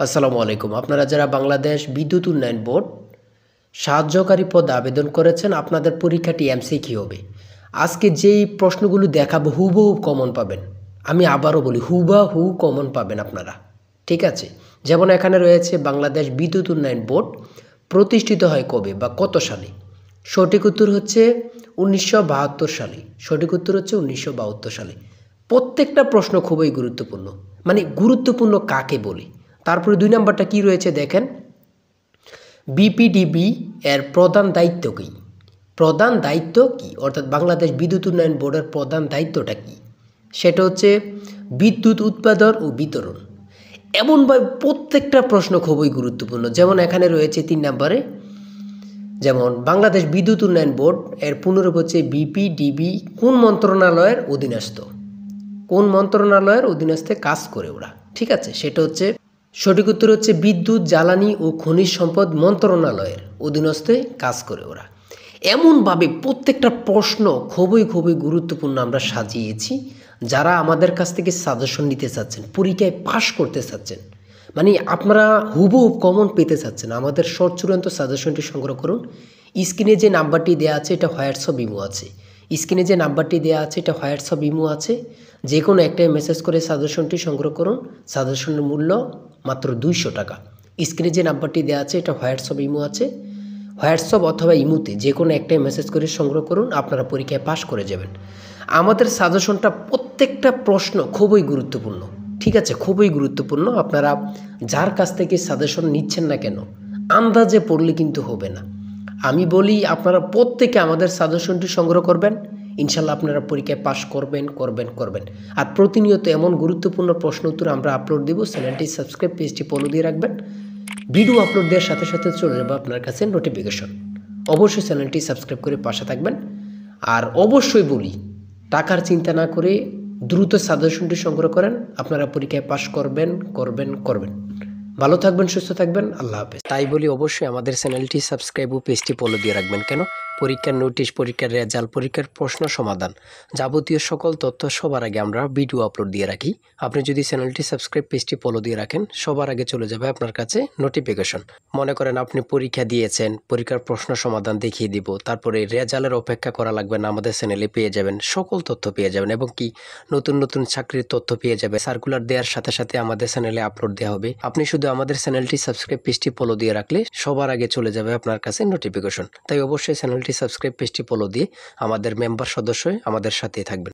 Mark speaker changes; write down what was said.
Speaker 1: আসসালামু আলাইকুম। আপনারা যারা বাংলাদেশ বিদ্যুৎ উন্নয়ন বোর্ড সাহায্যকারী পদে আবেদন করেছেন, আপনাদের পরীক্ষাটি এমসিকিউ হবে। আজকে যেই প্রশ্নগুলো দেখাবো হুবহু কমন পাবেন। আমি আবারও বলি, হুবহু কমন পাবেন আপনারা। ঠিক আছে? যেমন এখানে রয়েছে বাংলাদেশ বিদ্যুৎ উন্নয়ন বোর্ড প্রতিষ্ঠিত হয় কবে বা কত সালে? সঠিক উত্তর হচ্ছে 1972 সালে। সঠিক উত্তর হচ্ছে 1972 সালে। প্রত্যেকটা প্রশ্ন খুবই গুরুত্বপূর্ণ। মানে গুরুত্বপূর্ণ কাকে বলি? তারপরে 2 নাম্বারটা কি রয়েছে দেখেন। বিপিডিবি এর প্রধান দায়িত্ব কী? প্রধান দায়িত্ব কী? অর্থাৎ বাংলাদেশ বিদ্যুৎ উন্নয়ন বোর্ডের প্রধান দায়িত্বটা কী? সেটা হচ্ছে বিদ্যুৎ উৎপাদন ও বিতরণ। এমনভাবে প্রত্যেকটা প্রশ্ন খুবই গুরুত্বপূর্ণ। যেমন এখানে রয়েছে 3 নম্বরে, যেমন বাংলাদেশ বিদ্যুৎ উন্নয়ন বোর্ড এর পুনরূপ হচ্ছে বিপিডিবি কোন মন্ত্রণালয়ের অধীনস্থ? কোন মন্ত্রণালয়ের অধীনস্থে কাজ করে ওরা? ঠিক আছে, সেটা হচ্ছে সঠিক উত্তর হচ্ছে বিদ্যুৎ জ্বালানি ও খনিজ সম্পদ মন্ত্রণালয়ের অধীনস্থে কাজ করে ওরা। এমনভাবে প্রত্যেকটা প্রশ্ন খুবই গুরুত্বপূর্ণ আমরা সাজিয়েছি। যারা আমাদের কাছ থেকে সাজেশন নিতে চাচ্ছেন, পরীক্ষায় পাশ করতে চাচ্ছেন, মানে আপনারা হুবহু কমন পেতে চাচ্ছেন, আমাদের চূড়ান্ত সাজেশনটি সংগ্রহ করুন। স্ক্রিনে যে নাম্বারটি দেওয়া আছে এটা হোয়াটসঅ্যাপ ইমো আছে। স্ক্রিনে যে নাম্বারটি দেওয়া আছে এটা হোয়াটসঅ্যাপ ইমো আছে। যে কোনো একটাই মেসেজ করে সাজেশনটি সংগ্রহ করুন। সাজেশনের মূল্য মাত্র 200 টাকা। স্ক্রিনে যে নাম্বারটি দেওয়া আছে এটা হোয়াটসঅ্যাপ ইমো আছে। হোয়াটসঅ্যাপ অথবা ইমোতে যে কোনো একটাই মেসেজ করে সংগ্রহ করুন, আপনারা পরীক্ষায় পাশ করে যাবেন। আমাদের সাজেশনটা প্রত্যেকটা প্রশ্ন খুবই গুরুত্বপূর্ণ। ঠিক আছে, খুবই গুরুত্বপূর্ণ। আপনারা যার কাছ থেকে সাজেশন নিচ্ছেন না কেন, আন্দাজে পড়লে কিন্তু হবে না। আমি বলি আপনারা প্রত্যেকে আমাদের সাজেশনটি সংগ্রহ করবেন, ইনশাল্লাহ আপনারা পরীক্ষায় পাশ করবেন। আর প্রতিনিয়ত এমন গুরুত্বপূর্ণ প্রশ্ন উত্তর আমরা আপলোড দেব। চ্যানেলটি সাবস্ক্রাইব, পেজটি ফলো দিয়ে রাখবেন। ভিডিও আপলোড দেওয়ার সাথে সাথে চলে যাবে আপনার কাছে নোটিফিকেশন। অবশ্যই চ্যানেলটি সাবস্ক্রাইব করে পাশে থাকবেন। আর অবশ্যই বলি, টাকার চিন্তা না করে দ্রুত সাজেশনটি সংগ্রহ করেন, আপনারা পরীক্ষায় পাশ করবেন। ভালো থাকবেন, সুস্থ থাকবেন, আল্লাহ হাফেজ। তাই বলি অবশ্যই আমাদের চ্যানেলটি সাবস্ক্রাইব ও পেজটি ফলো দিয়ে রাখবেন। কেন? পরীক্ষার নোটিশ, পরীক্ষার রেজাল্ট, পরীক্ষার প্রশ্ন সমাধান, যাবতীয় সকল তথ্য সবার আগে আমরা ভিডিও আপলোড দিয়ে রাখি। আপনি যদি চ্যানেলটি সাবস্ক্রাইব, পেজটি ফলো দিয়ে রাখেন, সবার আগে চলে যাবে আপনার কাছে নোটিফিকেশন। মনে করেন আপনি পরীক্ষা দিয়েছেন, পরীক্ষার প্রশ্ন সমাধান দেখিয়ে দিব, তারপরে রেজাল্টের অপেক্ষা করা লাগবে না, আমাদের চ্যানেলে পেয়ে যাবেন, সকল তথ্য পেয়ে যাবেন। এবং কি নতুন চাকরির তথ্য পেয়ে যাবে। সার্কুলার দেওয়ার সাথে সাথে আমাদের চ্যানেলে আপলোড দেওয়া হবে। আপনি শুধু আমাদের চ্যানেলটি সাবস্ক্রাইব, পেজটি ফলো দিয়ে রাখলে সবার আগে চলে যাবে আপনার কাছে নোটিফিকেশন। তাই অবশ্যই চ্যানেলটি সাবস্ক্রাইব, পেজটি ফলো দিয়ে আমাদের মেম্বার সদস্য হয়ে আমাদের সাথেই থাকবেন।